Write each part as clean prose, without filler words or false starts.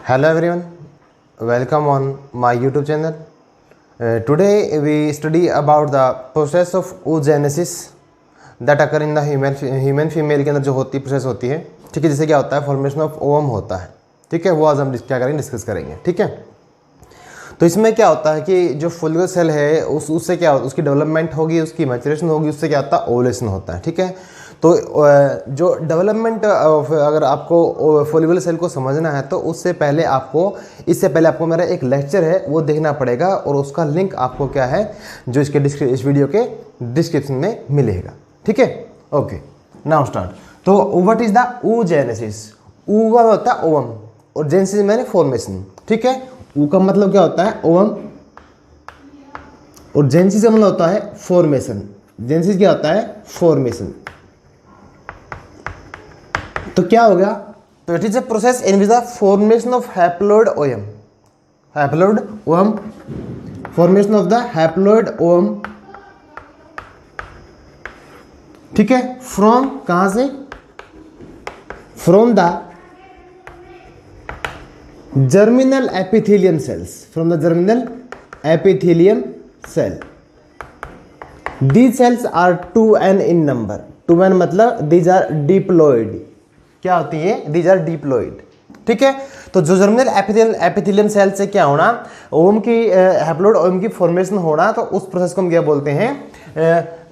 Hello everyone, welcome on my YouTube channel. Today we study about the process of oogenesis that occur in the human female के अंदर जो होती process होती है, ठीक है। जैसे क्या होता है, फॉर्मेशन ऑफ ओवम होता है, ठीक है। वो आज हम क्या करेंगे, डिस्कस करेंगे, ठीक है। तो इसमें क्या होता है कि जो फॉलिकुलर सेल है उससे क्या होता है, उसकी डेवलपमेंट होगी, उसकी मैचुरेशन होगी, उससे क्या होता है, ओवुलेशन होता है, ठीक है। तो जो डेवलपमेंट अगर आपको फॉलिकुलर सेल को समझना है तो इससे पहले आपको मेरा एक लेक्चर है वो देखना पड़ेगा, और उसका लिंक आपको क्या है जो इस वीडियो के डिस्क्रिप्शन में मिलेगा, ठीक है। Okay, now start. तो व्हाट इज द oogenesis? ऊ का होता है ओवम और जेनेसिस मैंने फॉर्मेशन, ठीक है। ऊ का मतलब क्या होता है, ओवम, और जेनेसिस का मतलब होता है फॉर्मेशन। जेनेसिस क्या होता है, फॉर्मेशन। तो क्या हो गया, तो it is a process in which the formation of haploid ovum, formation of the haploid ovum, ठीक है। फ्रॉम कहां से, from the germinal epithelium cells, from the germinal epithelium cell. These cells are 2n in number. 2n मतलब these are diploid. क्या होती है, these are diploid, ठीक है। तो जो जर्मिनल एपिथेलियम सेल से क्या होना, ओवम की हैप्लॉइड ओवम की फॉर्मेशन होना, तो उस प्रोसेस को हम क्या बोलते हैं,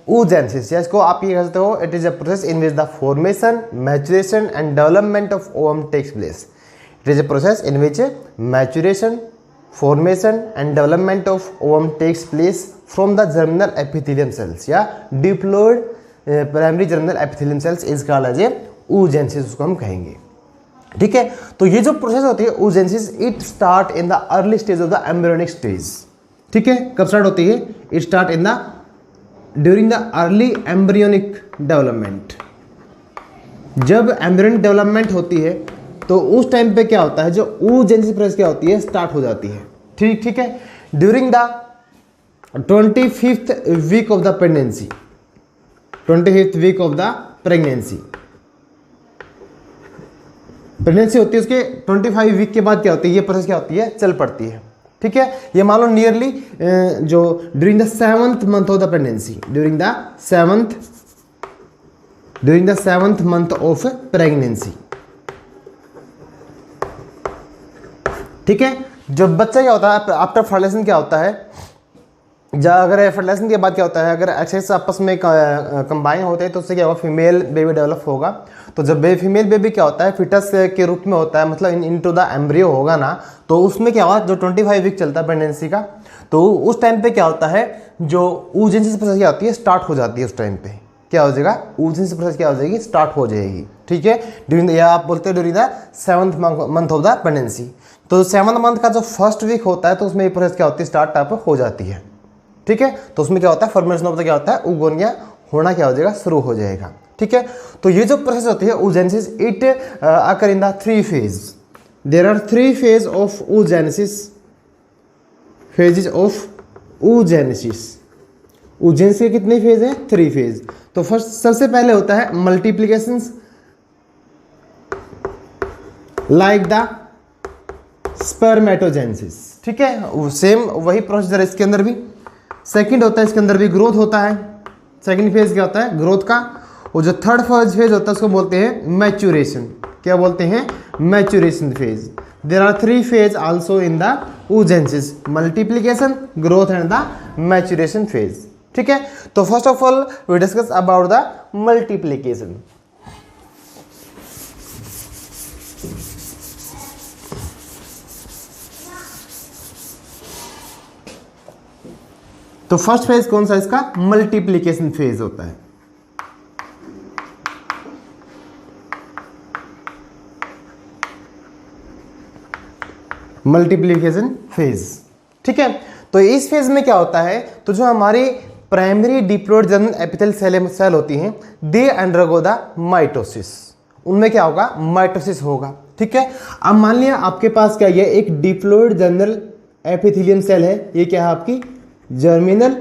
oogenesis। या इसको आप ये कह सकते हो, it is a process in which the formation, maturation and development of ovum takes place. It is a process in which maturation, formation and development of ovum takes place from the germinal epithelium cells या diploid primary germinal epithelium cells is called as a oogenesis, उसको हम कहेंगे, ठीक है। तो ये जो process होती है oogenesis, it start in the early stage of the embryonic stage, ठीक है। कब स्टार्ट होती है, it start in the during the early embryonic development. जब एम्ब्रियोनिक डेवलपमेंट होती है तो उस टाइम पे क्या होता है, जो oogenesis प्रोसेस क्या होती है, स्टार्ट हो जाती है, ठीक है। During the 25th week of the pregnancy, 25th week of the pregnancy होती है, उसके 25 वीक के बाद क्या होती है, ये प्रोसेस क्या होती है, चल पड़ती है, ठीक है। ये मान लो नियरली जो during the 7th month of the pregnancy, during the 7th month of pregnancy, ठीक है। जब बच्चा क्या होता है, आफ्टर फर्टिलाइजेशन क्या होता है, अगर फर्टिलाइजेशन के बाद क्या होता है, अगर एक्सेस आपस में कंबाइन होते हैं तो उससे क्या होगा, फीमेल बेबी डेवलप होगा। तो जब फीमेल बेबी क्या होता है, फिटस के रूप में होता है, मतलब इनटू द एम्ब्रियो होगा ना, तो उसमें क्या होगा, जो 25 वीक चलता है प्रेगनेंसी का, तो उस टाइम पे क्या होता है, जो oogenesis प्रोसेस क्या होती है, स्टार्ट हो जाती है। उस टाइम पे क्या हो जाएगा, oogenesis प्रोसेस क्या हो जाएगी, स्टार्ट हो जाएगी, ठीक है। ड्यूरिंग, या आप बोलते हैं during the 7th month of the pregnancy. तो 7th मंथ का जो फर्स्ट वीक होता है, तो उसमें ये प्रोसेस क्या होती है, स्टार्ट अप हो जाती है, ठीक है। तो उसमें क्या होता है, फॉर्मेशन ऑफ द क्या होता है, oogonia होना क्या हो जाएगा, शुरू हो जाएगा, ठीक है। तो ये जो प्रोसेस होती है oogenesis, it occur in the 3 phase. There are 3 phase of oogenesis, phases of oogenesis। oogenesis के कितने फेज हैं, 3 फेज। तो फर्स्ट, सबसे पहले होता है मल्टीप्लीकेशन, लाइक द स्पर्मेटोजेनेसिस, ठीक है। सेम वही प्रोसीजर इसके अंदर भी। सेकंड होता है, इसके अंदर भी ग्रोथ होता है। सेकंड फेज क्या होता है, ग्रोथ का। और जो थर्ड फेज होता है उसको बोलते हैं मैच्योरेशन। क्या बोलते हैं, maturation phase. There are 3 phase also in the oogenesis, multiplication, growth and the maturation phase, ठीक है। तो first of all we discuss about the multiplication. तो फर्स्ट फेज कौन सा, इसका मल्टीप्लीकेशन फेज होता है। मल्टीप्लीकेशन फेज, ठीक है। तो इस फेज में क्या होता है, तो जो हमारी primary diploid germinal epithelial cell होती हैं, दे अंडरगो द माइटोसिस। उनमें क्या होगा, माइटोसिस होगा, ठीक है। अब मान लिया आपके पास क्या, ये एक डिप्लॉइड जर्मिनल एपिथेलियम सेल है, ये क्या है आपकी germinal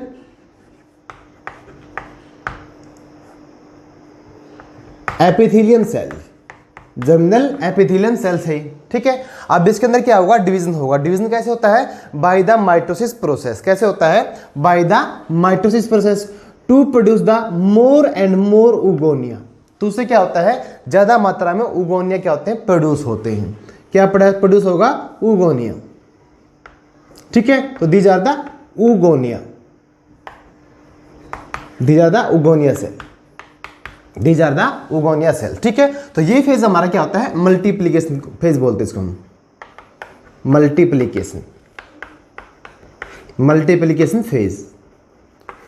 epithelium cell, germinal epithelium cells है, ठीक है। अब इसके अंदर क्या होगा, डिवीजन होगा। डिवीजन कैसे होता है, बाय द माइटोसिस प्रोसेस। कैसे होता है, by the mitosis process to produce the more and more oogonia. तो उससे क्या होता है, ज्यादा मात्रा में उगोनिया क्या होते हैं, प्रोड्यूस होते हैं। क्या प्रोड्यूस होगा, उगोनिया, ठीक है। तो these are the oogonia, these are the oogonia cell, these are the oogonia cell, ठीक है। तो ये फेज हमारा क्या होता है, मल्टीप्लीकेशन फेज बोलते हैं इसको हम, मल्टीप्लीकेशन, मल्टीप्लीकेशन फेज,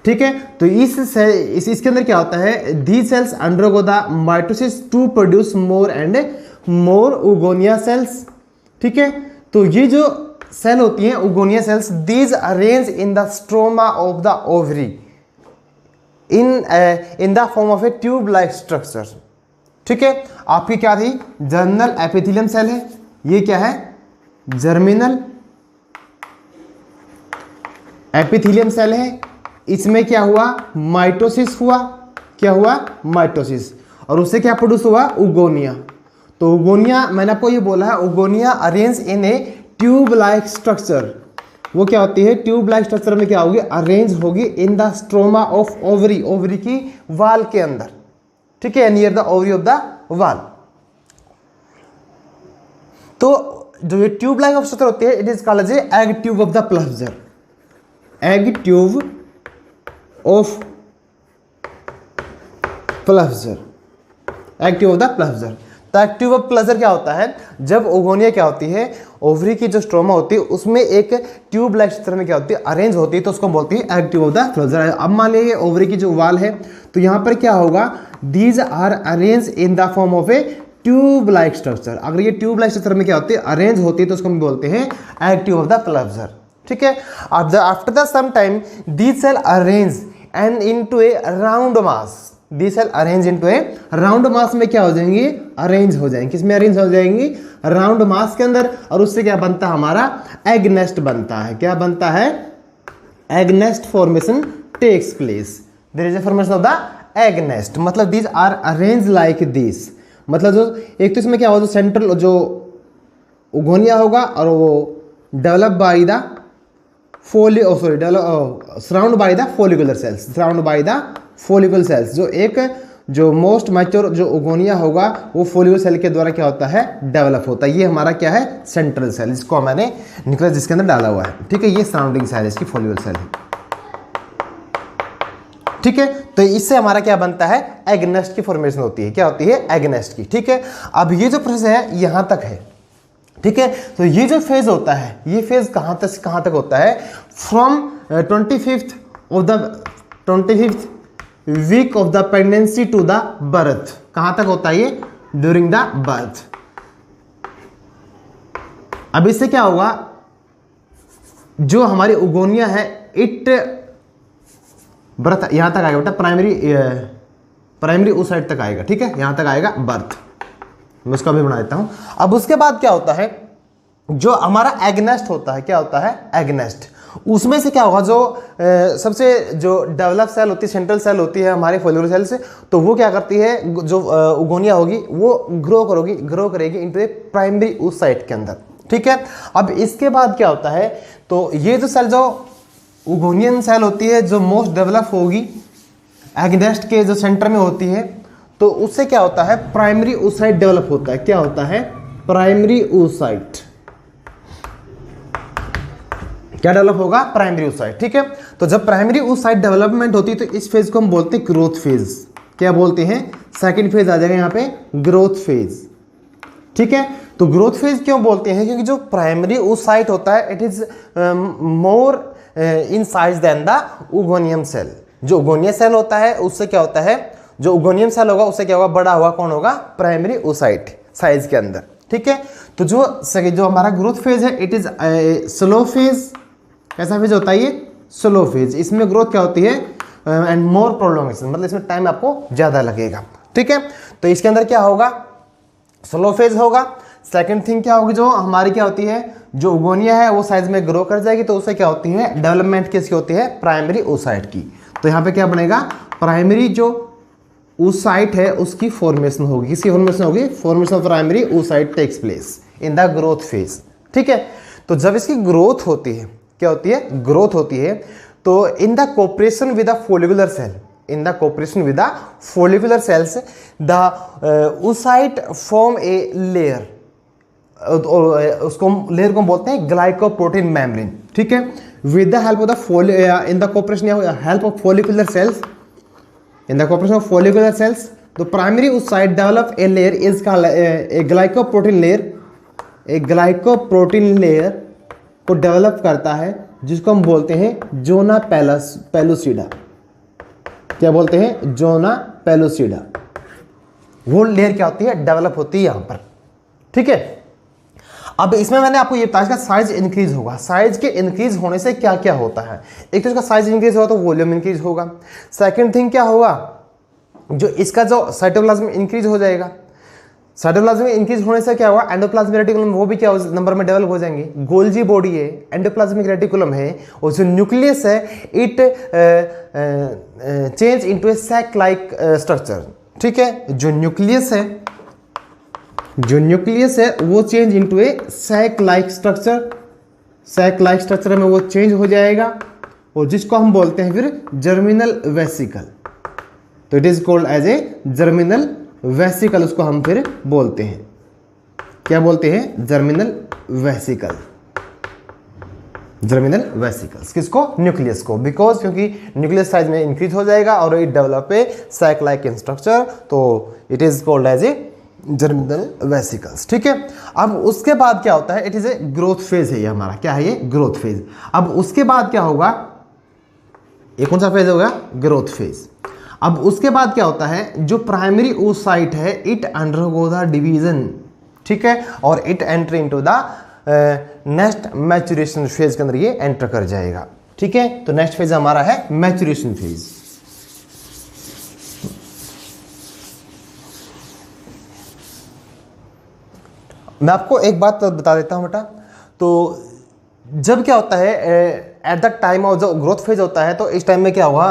ठीक है। तो इसके अंदर क्या होता है, these cells undergo the mitosis to produce more and more oogonia cells, ठीक है। तो ये जो सेल होती हैं oogonia cells, these arrange in the stroma of the ovary in the form of a tube like structure, ठीक है। आपकी क्या थी, जर्मिनल एपिथेलियम सेल है, ये क्या है, जर्मिनल एपिथेलियम सेल है। इसमें क्या हुआ, माइटोसिस हुआ, क्या हुआ, माइटोसिस, और उससे क्या प्रोड्यूस हुआ, उगोनिया। तो उगोनिया, मैंने आपको ये बोला है, उगोनिया arrange in A tube like structure. वो क्या होती है, ट्यूब लाइक स्ट्रक्चर में क्या होगी, अरेंज होगी in the stroma of ovary, ovary की वाल के अंदर, ठीक है, near the ovary of the wall. तो जो ये ट्यूब लाइक स्ट्रक्चर होती है, it is called as egg tube of the Pfluger, egg tube of Pfluger, egg tube of the Pfluger. तो एग ट्यूब ऑफ प्लफ्जर क्या होता है, जब ओगोनिया क्या होती है, ओवरी की जो स्ट्रोमा होती है उसमें एक ट्यूब लाइक स्ट्रक्चर में क्या होती है, अरेंज होती है, तो उसको बोलती है एग ट्यूब ऑफ द प्लफ्जर। अब मान लीजिए ओवरी की जो वाल है, तो यहाँ पर क्या होगा, these are arrange in the form of a tube like structure. अगर ये ट्यूब लाइक स्ट्रक्चर में क्या होती है, अरेंज होती है, तो उसको हम बोलते हैं egg tube of the Pfluger, ठीक है। After the some time these cell arrange and into a round mass, the cell arrange into a round mass में क्या हो जाएंगी, अरेंज हो जाएंगे। किसमें अरेंज हो जाएंगी, राउंड मास के अंदर। और उससे क्या बनता है, हमारा एग नेस्ट बनता है। क्या बनता है, egg nest formation takes place, there is a formation of the egg nest. मतलब these are arrange like this, मतलब जो एक तो इसमें क्या होगा, जो सेंट्रल जो उगोनिया होगा और वो develop by the surround by the follicular cells, surround by the follicular cells. जो एक जो मोस्ट मैच्योर जो उगोनिया होगा वो फोलिकुलर सेल के द्वारा क्या होता है, डेवलप होता है। ये हमारा क्या है, सेंट्रल सेल, जिसको मैंने न्यूक्लियस जिसके अंदर डाला हुआ है, ठीक है। ये सराउंडिंग सेल इसकी फोलिकुलर सेल है, ठीक है। तो इससे हमारा क्या बनता है, एग नेस्ट की फॉर्मेशन होती है। क्या होती है, एग नेस्ट की, ठीक है। अब ये जो प्रोसेस है यहां तक है, ठीक है। तो ये जो फेज होता है, ये फेज कहां तक से कहां तक होता है, from 25th week of the pregnancy to the birth. कहां तक होता है ये, ड्यूरिंग द बर्थ। अब इससे क्या होगा, जो हमारी उगोनिया है, इट बर्थ यहां तक आएगा बेटा, प्राइमरी उस साइड तक आएगा, ठीक है, यहां तक आएगा बर्थ। मैं उसका भी बना देता हूं। अब उसके बाद क्या होता है, जो हमारा एगनेस्ट होता है, क्या होता है, एगनेस्ट। उसमें से क्या होगा, जो सबसे जो डेवलप सेल होती है, सेंट्रल सेल होती है हमारे फोलिकुलर सेल से, तो वो क्या करती है, जो उगोनिया होगी वो ग्रो करेगी इनटू ए प्राइमरी उस साइट के अंदर, ठीक है। अब इसके बाद क्या होता है, तो ये जो सेल जो उगोनियन सेल होती है, जो मोस्ट डेवलप होगी एगनेस्ट के जो सेंटर में होती है, तो उससे क्या होता है, प्राइमरी oocyte डेवलप होता है। क्या होता है, प्राइमरी oocyte। क्या डेवलप होगा, प्राइमरी oocyte, ठीक है। तो जब प्राइमरी oocyte डेवलपमेंट होती है, तो इस फेज को हम बोलते हैं ग्रोथ फेज। क्या बोलते हैं, सेकंड फेज आ जाएगा यहाँ पे, ग्रोथ फेज, ठीक है। तो ग्रोथ फेज क्यों बोलते हैं, क्योंकि जो प्राइमरी oocyte होता है, it is more in size than the oogonium cell. जो उगोनिया सेल होता है उससे क्या होता है, जो उगोनियम सेल होगा उससे क्या होगा, बड़ा हुआ कौन होगा, प्राइमरी oocyte साइज के अंदर, ठीक है। तो जो हमारा ग्रोथ फेज है, इट इज स्लो फेज। कैसा फेज होता है ये, स्लो फेज। इसमें ग्रोथ क्या होती है, एंड मोर प्रोलॉन्गेशन, मतलब इसमें टाइम आपको ज्यादा लगेगा, ठीक है। तो इसके अंदर क्या होगा, स्लो फेज होगा। सेकंड थिंग क्या होगी, जो हमारी क्या होती है, जो उगोनिया है वो साइज में ग्रो कर जाएगी, तो उससे क्या होती है, डेवलपमेंट किसकी होती है, प्राइमरी oocyte की। तो यहाँ पे क्या बनेगा, प्राइमरी जो oocyte है उसकी फॉर्मेशन होगी, किसकी फॉर्मेशन होगी, formation of primary oocyte takes place in the growth phase. ठीक है, तो जब इसकी ग्रोथ होती है, क्या होती है, ग्रोथ होती है, तो in the cooperation with the follicular cell, in the cooperation with the follicular cells the oocyte form a layer, उसको लेयर को बोलते हैं ग्लाइकोप्रोटीन मेम्ब्रेन। ठीक है, with the help of the in the cooperation help of follicular cells, in the cooperation of follicular cells the primary oocyte develop a layer is called a glycoprotein layer, एक glycoprotein layer को develop करता है जिसको हम बोलते हैं zona pellucida. क्या बोलते हैं, जोना पेलुसिडा। वो लेयर क्या होती है, डेवलप होती है यहां पर। ठीक है, अब इसमें मैंने आपको ये बताया इसका साइज इंक्रीज होगा। साइज के इंक्रीज होने से क्या क्या होता है, एक तो इसका साइज इंक्रीज होगा तो वॉल्यूम इंक्रीज होगा। सेकंड थिंग क्या होगा, जो इसका जो साइटोप्लाज्म इंक्रीज हो जाएगा। साइटोप्लाज्म इंक्रीज होने से क्या होगा, एंडोप्लाज्मिक रेटिकुलम वो भी क्या नंबर में डेवलप हो जाएंगे। गोल्जी बॉडी है, एंडोप्लाज्मिक रेटिकुलम है, और जो न्यूक्लियस है it change into a sac like structure. ठीक है, जो न्यूक्लियस है वो change into a sac like structure, sac like structure में वो चेंज हो जाएगा, और जिसको हम बोलते हैं फिर जर्मिनल वेसिकल। तो it is called as a germinal vesicle, उसको हम फिर बोलते हैं, क्या बोलते हैं, जर्मिनल वेसिकल। जर्मिनल वेसिकल्स किसको, न्यूक्लियस को, बिकॉज क्योंकि न्यूक्लियस साइज में इंक्रीज हो जाएगा और it develop a sac like in structure, तो it is called as a germinal vesicles. ठीक है, अब उसके बाद क्या होता है, it is a growth phase है ये हमारा, क्या है ये, ग्रोथ फेज। अब उसके बाद क्या होगा, ये कौन सा फेज होगा, ग्रोथ फेज। अब उसके बाद क्या होता है, जो प्राइमरी oocyte है इट अंडरगो द डिवीजन। ठीक है, और it enter into the next maturation phase के अंदर ये एंटर कर जाएगा। ठीक है, तो नेक्स्ट फेज हमारा है मैच्योरेशन फेज। मैं आपको एक बात बता देता हूं बेटा, तो जब क्या होता है एट द टाइम ऑफ जो ग्रोथ फेज होता है, तो इस टाइम में क्या हुआ,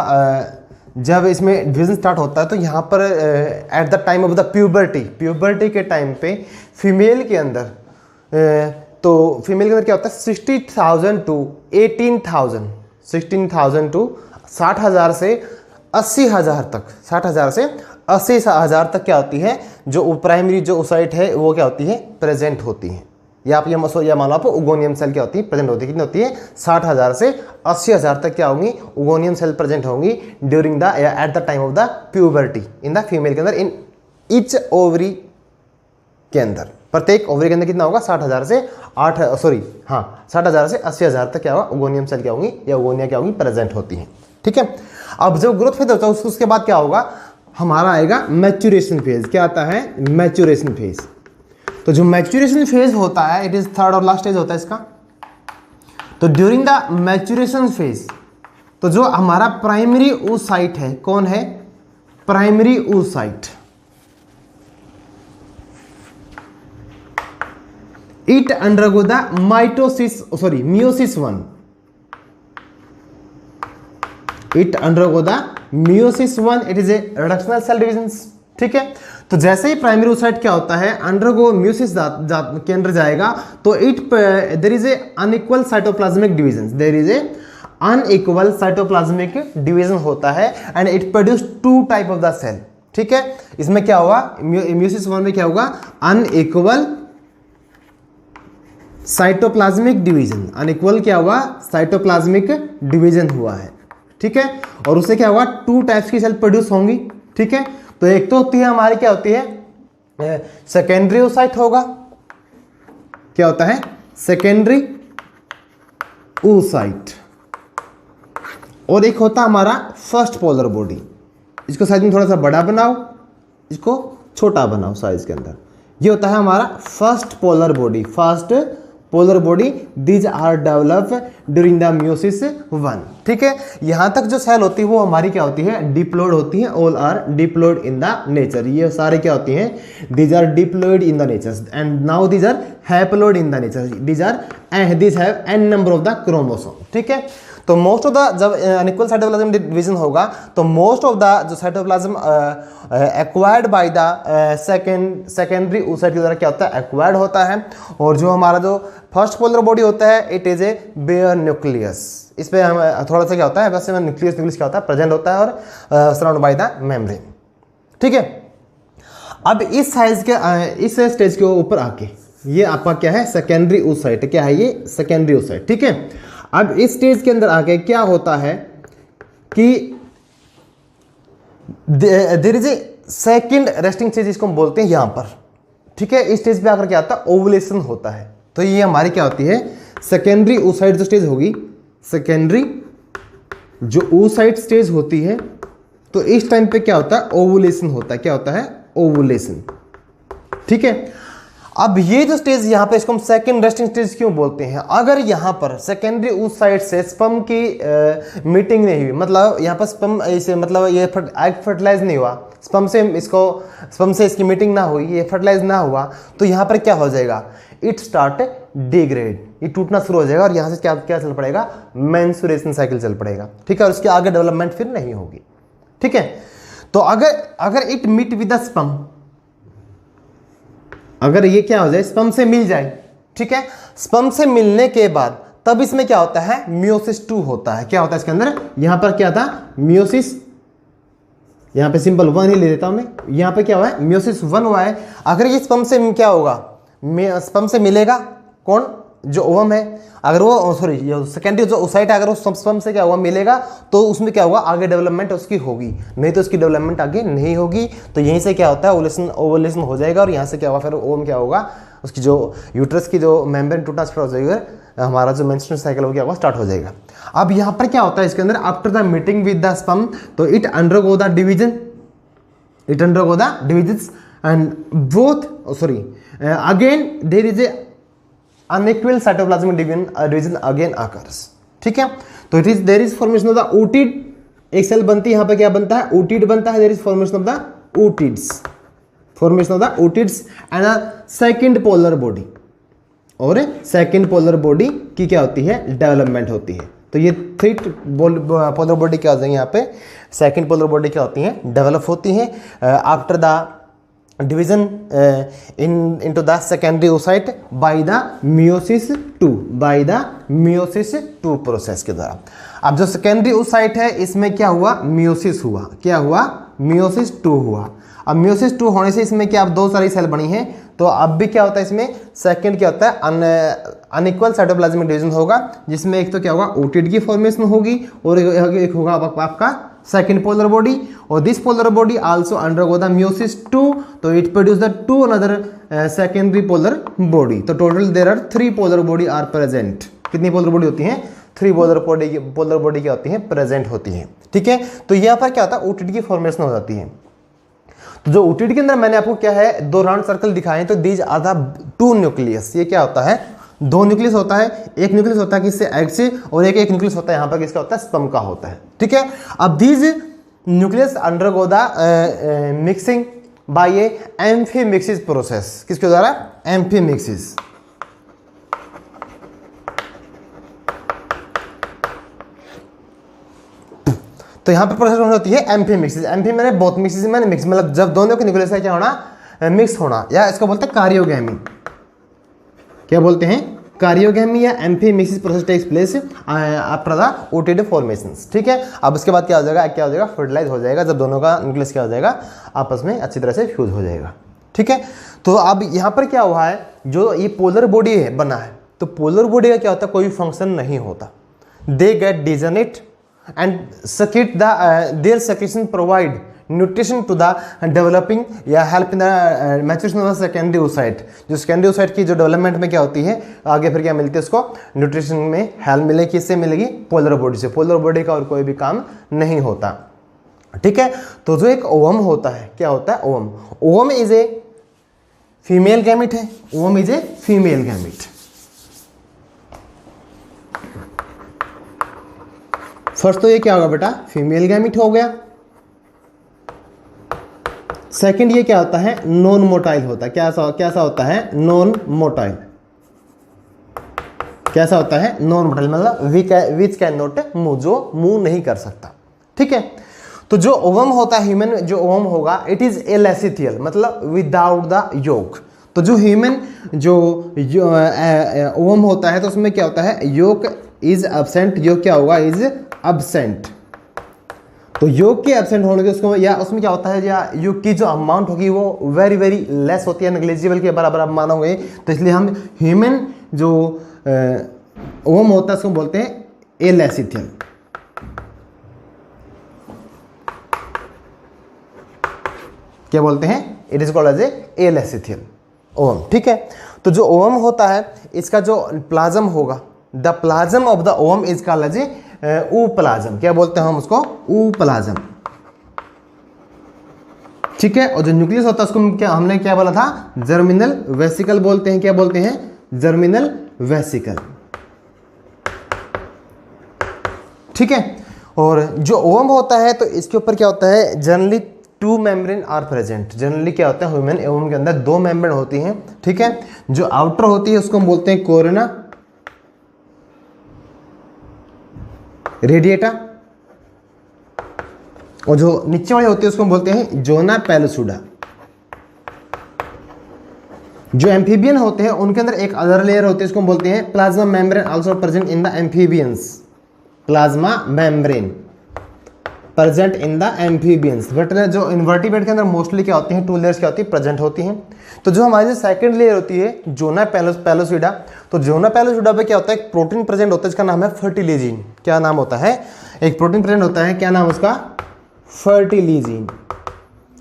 जब इसमें डिवीजन स्टार्ट होता है तो यहाँ पर at the time of the puberty के टाइम पे फीमेल के अंदर तो फीमेल के अंदर क्या होता है 60,000 टू 18,000 16,000 टू 60,000 से 80,000 तक 60,000 से 80,000 तक क्या होती है, जो प्राइमरी जो oocyte है वो क्या होती है, प्रेजेंट होती है। या आप ये मान लो आप ओगोनियम सेल क्या होती है, प्रेजेंट होती है। कितनी होती है, 60,000 से 80,000 तक क्या होंगी, ओगोनियम सेल प्रेजेंट होंगी during the at the time of the puberty in the female के अंदर, इन ईच ओवरी के अंदर। प्रत्येक ओवरी के अंदर कितना होगा, 60,000 से 60,000 से 80,000 तक क्या होगा, ओगोनियम सेल क्या होंगी या ओगोनिया क्या होंगी, प्रेजेंट होती है। ठीक है, अब जब ग्रोथ फेज होता है उसके बाद क्या होगा, हमारा आएगा मैच्योरेशन फेज। क्या आता है, मैच्योरेशन फेज। तो जो मैच्योरेशन फेज होता है इट इज थर्ड और लास्ट स्टेज होता है इसका। तो ड्यूरिंग द मैच्योरेशन फेज, तो जो हमारा प्राइमरी oocyte है, कौन है, primary oocyte, it undergo the meiosis 1, it undergo the meiosis 1, it is a reductional cell division. ठीक है, तो जैसे ही प्राइमरी oocyte क्या होता है, अंडरगो म्यूसिस के अंदर जाएगा, तो there is a unequal cytoplasmic division, there is a unequal cytoplasmic division होता है, and it produce two type of the cell. ठीक है, इसमें क्या होगा, म्यूसिस 1 में क्या होगा, अनइक्वल साइटोप्लाज्मिक डिवीजन, अनइक्वल क्या हुआ, साइटोप्लाज्मिक डिवीजन हुआ है। ठीक है, और उससे क्या होगा, टू टाइप्स की सेल प्रोड्यूस होंगी। ठीक है, तो एक तो होती है हमारी क्या होती है, सेकेंडरी oocyte होगा, क्या होता है, सेकेंडरी oocyte, और एक होता हमारा फर्स्ट पोलर बॉडी। इसको साइज में थोड़ा सा बड़ा बनाओ, इसको छोटा बनाओ साइज के अंदर। ये होता है हमारा first polar body, first polar body, these are develop during the meiosis 1। ठीक है, यहां तक जो सेल होती है वो हमारी क्या होती है, डिप्लॉयड होती है, all are diploid in the nature. ये सारे क्या होती हैं, these are diploid in the nature, and now these are haploid in the nature, these have n number of the chromosome. ठीक है, तो मोस्ट ऑफ द जब अनइक्वल साइटोप्लाज्म डिवीजन होगा तो मोस्ट ऑफ द जो cytoplasm acquired by the secondary oocyte के द्वारा क्या होता है, एक्वायर्ड होता है। और जो हमारा जो फर्स्ट पोलर बॉडी होता है it is a bare nucleus. इस पे हम थोड़ा सा क्या होता है, वैसे न्यूक्लियस क्या होता है, प्रेजेंट होता है और सराउंड बाय द मेम्ब्रेन। ठीक है, अब इस साइज के इस स्टेज के ऊपर आके ये आपका क्या है, सेकेंडरी oocyte। क्या है ये, सेकेंडरी oocyte। ठीक है, अब इस स्टेज के अंदर आके क्या होता है कि there is a second resting stage, इसको हम बोलते हैं यहां पर। ठीक है, इस स्टेज पे आकर क्या होता है, ओवुलेशन होता है। तो ये हमारी क्या होती है, सेकेंडरी oocyte जो स्टेज होगी, सेकेंडरी जो oocyte स्टेज होती है, तो इस टाइम पे क्या होता है, ओवुलेशन होता है। क्या होता है, ओवुलेशन। ठीक है, अब ये जो स्टेज यहाँ पे इसको हम सेकंड रेस्टिंग स्टेज क्यों बोलते हैं, अगर यहाँ पर सेकेंडरी oocyte से स्पर्म की मीटिंग नहीं हुई, मतलब यहाँ पर स्पर्म ऐसे मतलब ये एग फर्टिलाइज नहीं हुआ, स्पर्म से इसकी मीटिंग ना हुई, ये फर्टिलाइज ना हुआ, तो यहाँ पर क्या हो जाएगा, इट स्टार्ट डिग्रेड, ये टूटना शुरू हो जाएगा और यहाँ से क्या क्या चल पड़ेगा, मेंस्ट्रुएशन साइकिल चल पड़ेगा। ठीक है, और उसके आगे डेवलपमेंट फिर नहीं होगी। ठीक है, तो अगर it meet with the sperm, अगर ये क्या हो जाए, स्पर्म से मिल जाए। ठीक है, स्पर्म से मिलने के बाद तब इसमें क्या होता है, मियोसिस 2 होता है। क्या होता है इसके अंदर, यहां पर क्या था, मियोसिस, यहां पे सिंपल 1 ही ले लेता हूं मैं, यहां पे क्या हुआ है, मियोसिस 1 हुआ है। अगर ये स्पर्म से क्या होगा, स्पर्म से मिलेगा कौन, जो ओवम है, अगर वो सॉरी सेकेंडरी जो oocyte है, अगर वो स्पर्म से क्या हुआ मिलेगा तो उसमें क्या होगा, आगे डेवलपमेंट उसकी होगी, नहीं तो उसकी डेवलपमेंट आगे नहीं होगी। तो यहीं से क्या होता है, ओवुलेशन हो जाएगा और यहाँ से क्या होगा, फिर ओवम क्या होगा, उसकी जो यूट्रस की जो मेम्ब्रेन टूटना स्टार्ट हो जाएगा, हमारा जो मेंस्ट्रुएशन साइकिल हो क्या होगा, स्टार्ट हो जाएगा। अब यहाँ पर क्या होता है इसके अंदर, after the meeting with the sperm, तो it undergo the division, it undergo the divisions and both sorry again there is a unequal cytoplasmic division again occurs। ठीक है, तो it is there is formation of the ootyte, एक cell बनती है, यहां पे क्या बनता है, ootyte बनता है, there is formation of the ootids, formation of the ootids and a second polar body, और सेकंड पोलर बॉडी की क्या होती है, डेवलपमेंट होती है। तो ये 3 पोलर बॉडी क्या हो जाएंगे, यहाँ पे सेकंड पोलर बॉडी क्या होती है, डेवलप होती है after the division into the secondary oocyte by the meiosis 2, by the meiosis 2 process के द्वारा। अब जो सेकेंडरी oocyte है इसमें क्या हुआ, मियोसिस हुआ। क्या हुआ, मियोसिस 2 हुआ। अब मियोसिस 2 होने से इसमें क्या, अब 2 सारी सेल बनी है, तो अब भी क्या होता है इसमें, सेकंड क्या होता है, अनइक्वल साइटोप्लाज्मिक डिवीजन होगा, जिसमें एक तो क्या होगा, ootyte की फॉर्मेशन होगी और एक होगा आपका सेकंड पोलर बॉडी, और this polar body also undergo the meiosis 2, तो it produce the 2 another secondary polar body. तो total there are 3 polar body are present. कितनी पोलर बॉडी होती हैं, 3 पोलर बॉडी क्या होती हैं, प्रेजेंट होती हैं। ठीक है, तो यहाँ पर क्या होता है, ootyte की फॉर्मेशन हो जाती है। तो जो ootyte के अंदर मैंने आपको क्या है, 2 राउंड सर्कल दिखाए, तो दीज आर द 2 न्यूक्लियस। ये क्या होता है, 2 न्यूक्लियस होता है, एक न्यूक्लियस होता है किससे, एग से, और एक न्यूक्लियस होता है यहाँ पर किसका होता है, स्पर्म का होता है। ठीक है, अब these nucleus undergo the mixing by A amphimixis process. किसके द्वारा, एम्फीमिक्सिस। तो यहाँ पर प्रोसेस होती है एम्फीमिक्सिस। एम्फी मैंने बोथ, मिक्सिस मैंने मिक्स, मतलब जब दोनों के न्यूक्लियस का क्या होना, मिक्स होना, या इसको बोलते हैं कार्योगैमी। क्या बोलते हैं, कार्योगैमी या amphimixis process takes place after the ootyte formations. ठीक है, अब उसके बाद क्या हो जाएगा, फर्टिलाइज हो जाएगा, जब दोनों का न्यूक्लियस क्या हो जाएगा, आपस में अच्छी तरह से फ्यूज हो जाएगा। ठीक है, तो अब यहाँ पर क्या हुआ है, जो ये पोलर बॉडी है बना है, तो पोलर बॉडी का क्या होता है, कोई फंक्शन नहीं होता, they get degenerate and secrete the their secretion provide nutrition to the developing या help in the maturation of secondary oocyte। जो सेकेंडरी oocyte की जो डेवलपमेंट में क्या होती है, आगे फिर क्या मिलती है उसको, न्यूट्रिशन में हेल्प मिलेगी, किससे मिलेगी, पोलर बॉडी से। पोलर बॉडी का और कोई भी काम नहीं होता। ठीक है, तो जो एक ओवम होता है, क्या होता है, ovum, ovum is a female gamete है, ovum is a female gamete. First तो ये क्या होगा बेटा, फीमेल गैमिट हो गया। सेकंड ये क्या होता है, नॉन मोटाइल होता है। क्या सा होता है, नॉन मोटाइल। कैसा होता है, नॉन मोटाइल, मतलब विच कैन नॉट मूव, जो मूव नहीं कर सकता। ठीक है, तो जो ओवम होता है ह्यूमन, जो ओवम होगा इट इज एलेसिथियल, मतलब विदाउट द योक। तो जो ह्यूमन जो ओवम होता है तो उसमें क्या होता है, योक इज एब्सेंट, योक क्या होगा, इज एब्सेंट। तो योग के एब्सेंट होने के उसको, या उसमें क्या होता है, या योग की जो अमाउंट होगी वो वेरी वेरी लेस होती है, नेग्लिजिबल के बराबर आप मानोगे। तो इसलिए हम ह्यूमन जो ओवम होता है उसको बोलते हैं एलेसिथियल। क्या बोलते हैं, it is called as alecithal ovum. ठीक है, तो जो ओवम होता है इसका जो प्लाज्म होगा, the plasm of the ovum is called as ooplasm. क्या बोलते हैं हम उसको, ऊप्लाज्म। ठीक है, और जो न्यूक्लियस होता है उसको क्या हमने क्या बोला था, जर्मिनल वेसिकल बोलते हैं। क्या बोलते हैं, जर्मिनल वेसिकल। ठीक है, और जो ओवम होता है तो इसके ऊपर क्या होता है, generally 2 membrane are present. Generally क्या होता है, ह्यूमन ओवम के अंदर 2 मेम्ब्रेन होती हैं। ठीक है, जो आउटर होती है उसको हम बोलते हैं कोरोना रेडिएटा, और जो नीचे वाली होती है उसको हम बोलते हैं जोना पेलोसुडा। जो एम्फीबियन होते हैं उनके अंदर एक अदर लेयर होती है, उसको हम बोलते हैं plasma membrane, also present in the amphibians. Plasma membrane present in the amphibians. But जो इन्वर्टिब्रेट के अंदर मोस्टली क्या होती हैं, 2 लेयर्स क्या होती है, प्रेजेंट होती हैं। तो जो हमारी सेकंड लेयर होती है जोना पेलोसिडा, तो जोना पेलोसिडा पे क्या होता है, एक प्रोटीन प्रेजेंट होता है जिसका नाम है फर्टिलिजीन। क्या नाम होता है, एक प्रोटीन प्रेजेंट होता है, क्या नाम उसका, फर्टिलिजीन।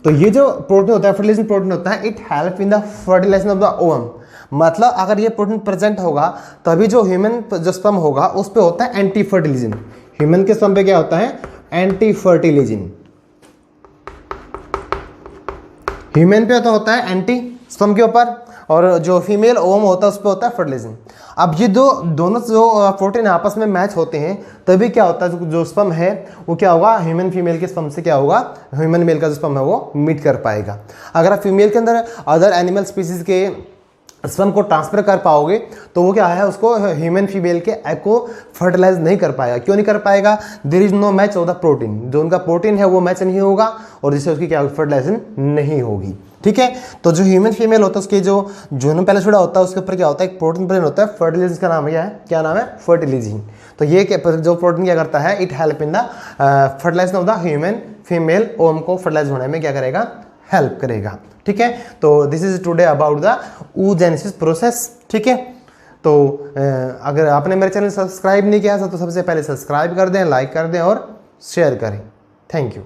तो ये जो प्रोटीन होता है, फर्टिलाइजिंग प्रोटीन होता है, it help in the fertilisation of the ovum. मतलब अगर ये प्रोटीन प्रेजेंट होगा तभी जो ह्यूमन जो स्पर्म होगा उस पे होता है एंटी फर्टिलिजिन। ह्यूमन के स्पर्म पे क्या होता है, एंटी फर्टिलिजिन। ह्यूमन पे तो होता है एंटी स्पर्म के ऊपर, और जो फीमेल ओवम होता है उस पर होता है फर्टिलाइजिन। अब ये दोनों जो प्रोटीन आपस में मैच होते हैं तभी क्या होता है, जो स्पर्म है वो क्या होगा, ह्यूमन फीमेल के स्पर्म से क्या होगा, ह्यूमन मेल का जो स्पर्म है वो मीट कर पाएगा। अगर आप फीमेल के अंदर अदर एनिमल स्पीसीज के स्पर्म को ट्रांसफर कर पाओगे तो वो क्या है, उसको ह्यूमन फीमेल के एग को फर्टिलाइज नहीं कर पाएगा। क्यों नहीं कर पाएगा, there is no match of the protein. जो उनका प्रोटीन है वो मैच नहीं होगा और जिससे उसकी क्या फर्टिलाइजेशन नहीं होगी। ठीक है, तो जो ह्यूमन फीमेल होता है उसके जो जोना पेलोसिडा होता है उसके ऊपर क्या होता है, एक प्रोटीन प्रेजेंट होता है, फर्टिलाइजिन का नाम क्या है, क्या नाम है, फर्टिलिजिन। तो ये जो प्रोटीन क्या करता है, it help in the fertilisation of the human female ovum को फर्टिलाइज होने में क्या करेगा, हेल्प करेगा। ठीक है, तो this is today about the oogenesis process. ठीक है, तो अगर आपने मेरे चैनल सब्सक्राइब नहीं किया तो सबसे पहले सब्सक्राइब कर दें, लाइक कर दें और शेयर करें। Thank you.